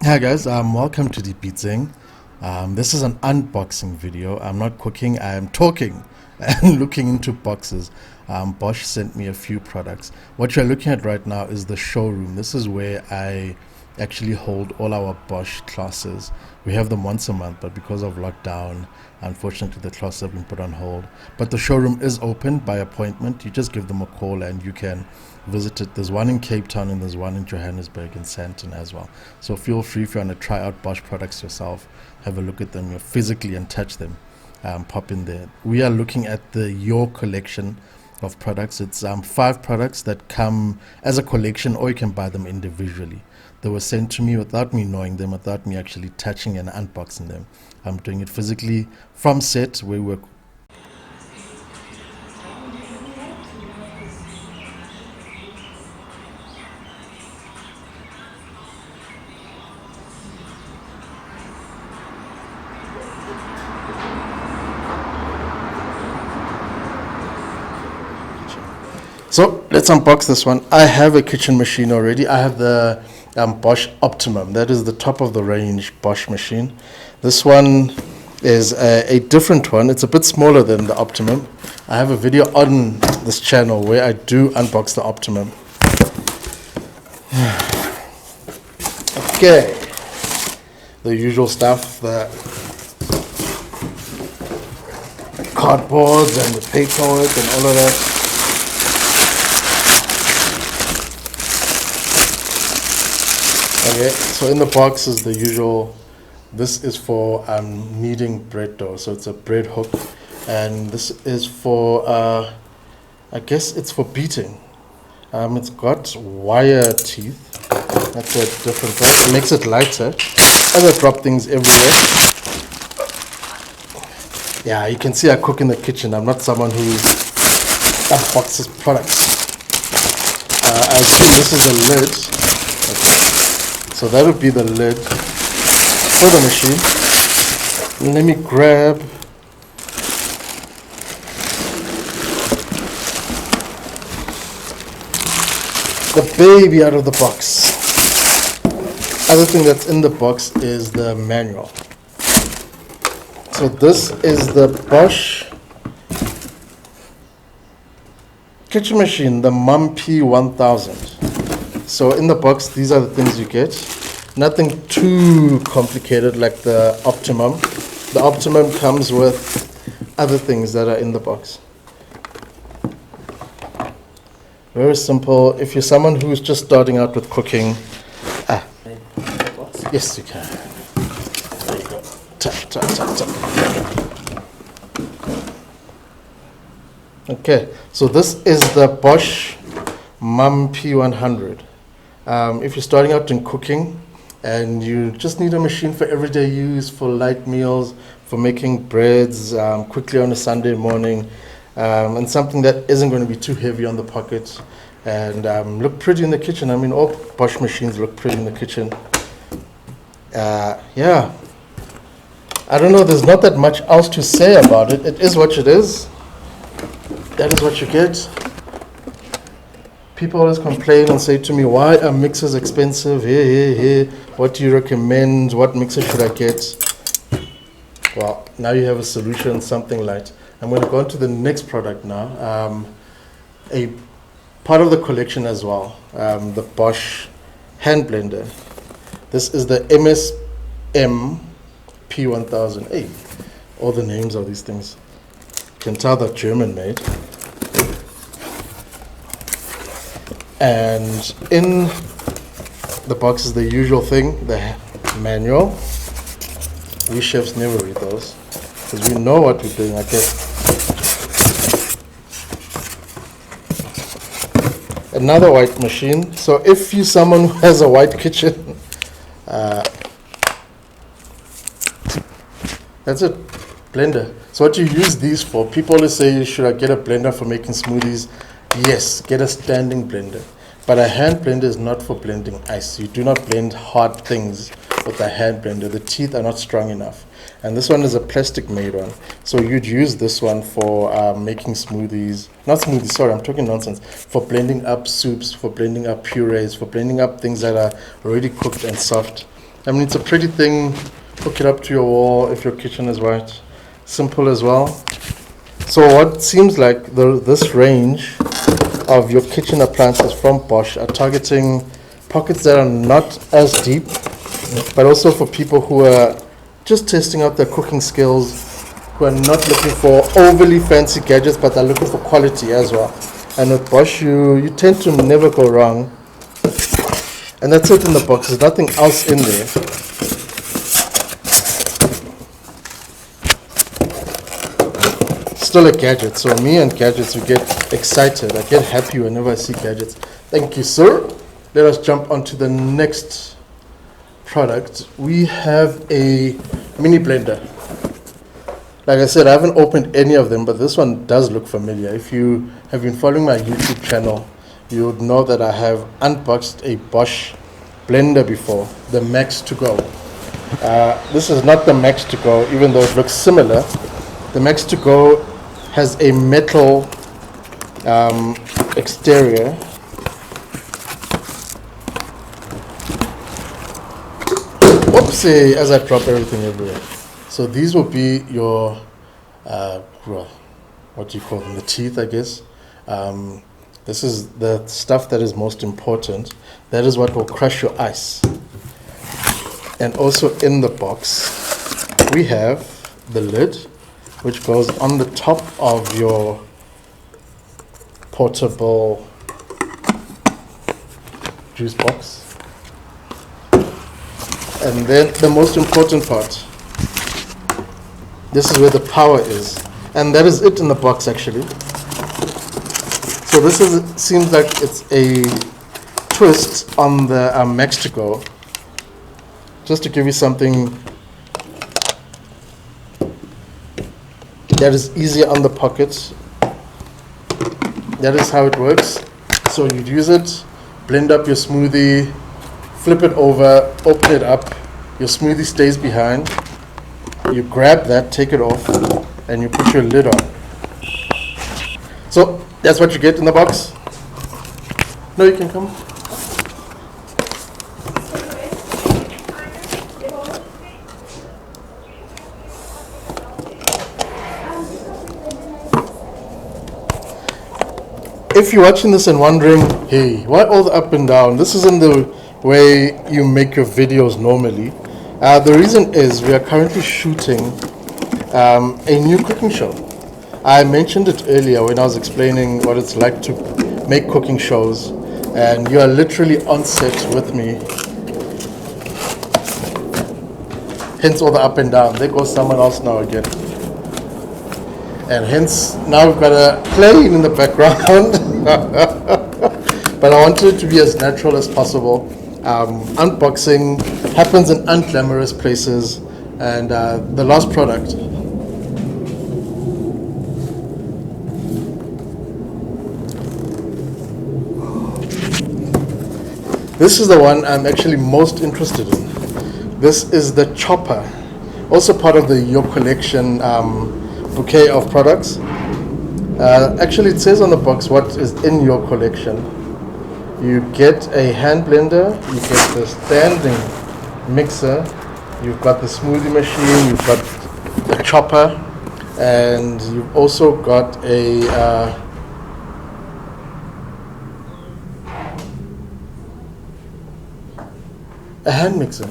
Hi guys, welcome to Deep Eating. This is an unboxing video. I'm not cooking, I am talking and looking into boxes. Bosch sent me a few products. What you're looking at right now is the showroom. This is where I actually hold all our Bosch classes. We have them once a month, but because of lockdown, unfortunately the classes have been put on hold. But the showroom is open by appointment. You just give them a call and you can visit it. There's one in Cape Town and there's one in Johannesburg and Sandton as well. So feel free, if you want to try out Bosch products yourself, have a look at them physically and touch them. Pop in there. We are looking at the YourCollection of products. It's 5 products that come as a collection, or you can buy them individually. They were sent to me without me knowing them, without me actually touching and unboxing them. I'm doing it physically from set where we're So let's unbox this one. I have a kitchen machine already. I have the Bosch Optimum. That is the top of the range Bosch machine. This one is a different one. It's a bit smaller than the Optimum. I have a video on this channel where I do unbox the Optimum. Okay, the usual stuff, the cardboards and the paperwork and all of that. Okay, so in the box is the usual. This is for kneading bread dough, so it's a bread hook, and this is for I guess it's for beating. It's got wire teeth. That's a different one. It makes it lighter. As I drop things everywhere. Yeah, you can see I cook in the kitchen. I'm not someone who unboxes products. I assume this is a lid. Okay. So that would be the lid for the machine. Let me grab the baby out of the box. Other thing that's in the box is the manual. So this is the Bosch kitchen machine, the MUMP 1000. So in the box, these are the things you get. Nothing too complicated like the Optimum. The Optimum comes with other things that are in the box. Very simple. If you're someone who's just starting out with cooking, yes, you can. There you go. Tap, tap, tap, tap. Okay, so this is the Bosch MUMP 100. If you're starting out in cooking and you just need a machine for everyday use, for light meals, for making breads quickly on a Sunday morning, and something that isn't going to be too heavy on the pocket and look pretty in the kitchen. I mean, all Bosch machines look pretty in the kitchen. Yeah, I don't know, there's not that much else to say about it. It is what it is. That is what you get. People always complain and say to me, why are mixers expensive? Hey, what do you recommend? What mixer should I get? Well, now you have a solution, something light. I'm going to go on to the next product now. A part of the collection as well, the Bosch hand blender. This is the MSMP 1000. Hey, all the names of these things. You can tell they're German made. And in the box is the usual thing, the manual. We chefs never read those because we know what we're doing, I guess. Another white machine. So if you're someone who has a white kitchen, that's it, blender. So what you use these for, people always say, should I get a blender for making smoothies? Yes, get a standing blender. But a hand blender is not for blending ice. You do not blend hard things with a hand blender. The teeth are not strong enough. And this one is a plastic made one. So you'd use this one for making smoothies. Not smoothies, sorry, I'm talking nonsense. For blending up soups, for blending up purees, for blending up things that are already cooked and soft. I mean, it's a pretty thing. Hook it up to your wall if your kitchen is white. Simple as well. So what seems like this range of your kitchen appliances from Bosch are targeting pockets that are not as deep, but also for people who are just testing out their cooking skills, who are not looking for overly fancy gadgets, but are looking for quality as well. And with Bosch, you tend to never go wrong. And that's it in the box. There's nothing else in there. Still a gadget. So me and gadgets, we get excited. I get happy whenever I see gadgets. Thank you, sir. Let us jump onto the next product. We have a mini blender. Like I said, I haven't opened any of them, but this one does look familiar. If you have been following my YouTube channel, you would know that I have unboxed a Bosch blender before, the Max to Go. This is not the Max to Go, even though it looks similar. The Max to Go has a metal exterior. Whoopsie, as I drop everything everywhere. So these will be your, well, what do you call them, the teeth, I guess. This is the stuff that is most important. That is what will crush your ice. And also in the box, we have the lid, which goes on the top of your portable juice box. And then the most important part, this is where the power is. And that is it in the box, actually. So this seems like it's a twist on the Max to Go. Just to give you something that is easier on the pocket. That is how it works. So you'd use it, blend up your smoothie, flip it over, open it up, your smoothie stays behind. You grab that, take it off, and you put your lid on. So that's what you get in the box. No, you can come. If you're watching this and wondering, hey, why all the up and down? This isn't the way you make your videos normally. The reason is we are currently shooting a new cooking show. I mentioned it earlier when I was explaining what it's like to make cooking shows, and you are literally on set with me. Hence all the up and down. There goes someone else now again. And hence now we've got a plane in the background. But I wanted it to be as natural as possible. Unboxing happens in unglamorous places. And the last product, this is the one I'm actually most interested in. This is the chopper, also part of the YourCollection bouquet of products. Actually, it says on the box what is in YourCollection. You get a hand blender, you get the standing mixer, you've got the smoothie machine, you've got the chopper, and you've also got a hand mixer.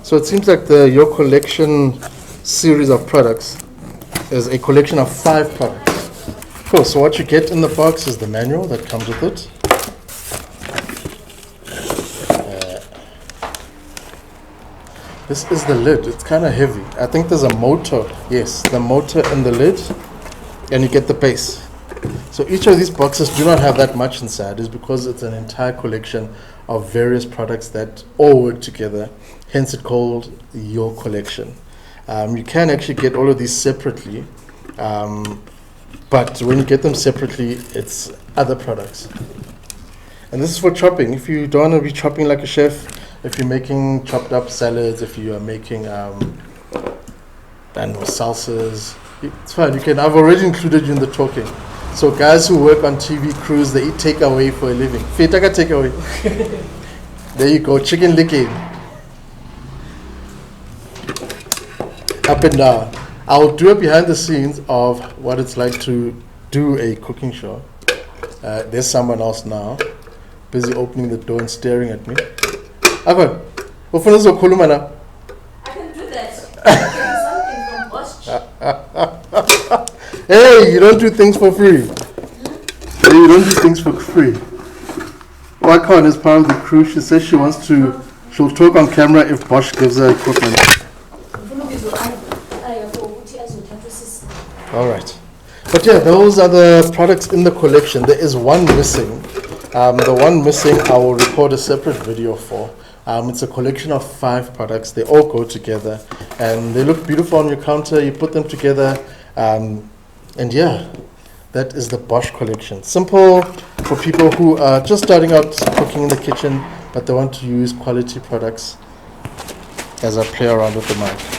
So it seems like the YourCollection series of products is a collection of 5 products. Cool, so what you get in the box is the manual that comes with it. This is the lid. It's kind of heavy. I think there's a motor. Yes, the motor in the lid, and you get the base. So each of these boxes do not have that much inside, is because it's an entire collection of various products that all work together. Hence it's called YourCollection. You can actually get all of these separately, but when you get them separately, it's other products. And this is for chopping. If you don't want to be chopping like a chef, if you're making chopped up salads, if you are making salsas, it's fine. You can. I've already included you in the talking. So guys who work on TV crews, they eat takeaway for a living. Fetaka takeaway. There you go, chicken licking. Up and down. I'll do a behind the scenes of what it's like to do a cooking show. There's someone else now, busy opening the door and staring at me. Okay, I can do that. I can do something from Bosch. Hey, you don't do things for free. Hey, you don't do things for free. Wakon is part of the crew. She says she'll talk on camera if Bosch gives her equipment. All right. But yeah, those are the products in the collection. There is one missing. The one missing I will record a separate video for. It's a collection of 5 products. They all go together and they look beautiful on your counter. You put them together and yeah, that is the Bosch collection. Simple for people who are just starting out cooking in the kitchen but they want to use quality products as I play around with the mic.